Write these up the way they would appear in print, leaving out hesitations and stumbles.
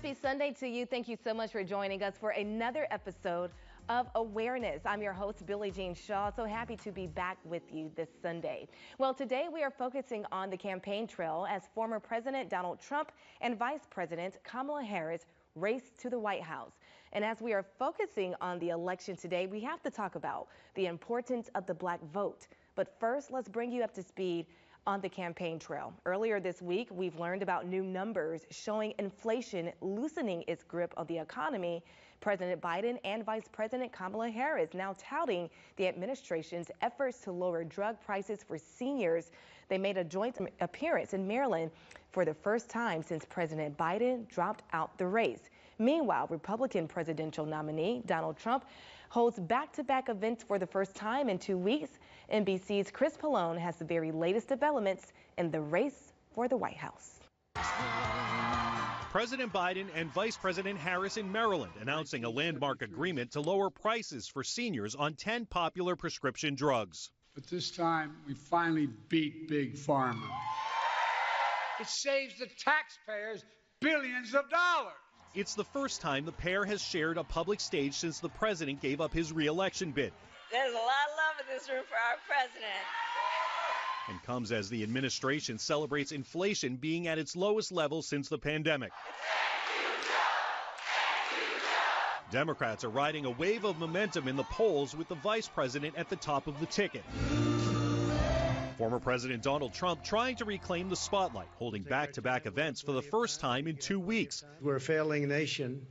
Happy Sunday to you. Thank you so much for joining us for another episode of Awareness. I'm your host, Billie Jean Shaw. So happy to be back with you this Sunday. Well, today we are focusing on the campaign trail as former President Donald Trump and Vice President Kamala Harris race to the White House. And as we are focusing on the election today, we have to talk about the importance of the black vote. But first, let's bring you up to speed on the campaign trail. Earlier this week, we've learned about new numbers showing inflation loosening its grip on the economy. President Biden and Vice President Kamala Harris now touting the administration's efforts to lower drug prices for seniors. They made a joint appearance in Maryland for the first time since President Biden dropped out the race. Meanwhile, Republican presidential nominee Donald Trump holds back-to-back events for the first time in 2 weeks. NBC's Chris Pollone has the very latest developments in the race for the White House. President Biden and Vice President Harris in Maryland announcing a landmark agreement to lower prices for seniors on 10 popular prescription drugs. But this time, we finally beat Big Pharma. It saves the taxpayers billions of dollars. It's the first time the pair has shared a public stage since the president gave up his re-election bid. There's a lot of love in this room for our president. And comes as the administration celebrates inflation being at its lowest level since the pandemic. Democrats are riding a wave of momentum in the polls with the vice president at the top of the ticket. Former President Donald Trump trying to reclaim the spotlight, holding back-to-back events for the first time in 2 weeks. We're a failing nation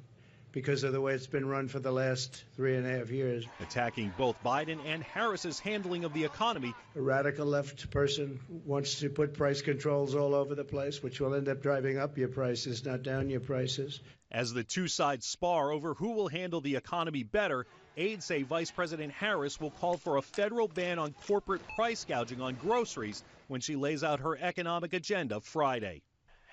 because of the way it's been run for the last 3.5 years. Attacking both Biden and Harris's handling of the economy. A radical left person wants to put price controls all over the place, which will end up driving up your prices, not down your prices. As the two sides spar over who will handle the economy better, aides say Vice President Harris will call for a federal ban on corporate price gouging on groceries when she lays out her economic agenda Friday.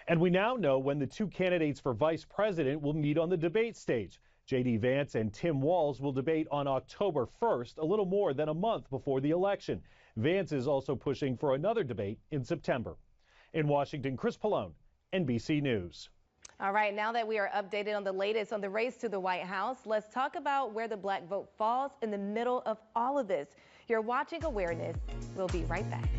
And we now know when the two candidates for vice president will meet on the debate stage. J.D. Vance and Tim Walz will debate on October 1st, a little more than a month before the election. Vance is also pushing for another debate in September. In Washington, Chris Pollone, NBC News. All right, now that we are updated on the latest on the race to the White House, let's talk about where the black vote falls in the middle of all of this. You're watching Awareness. We'll be right back.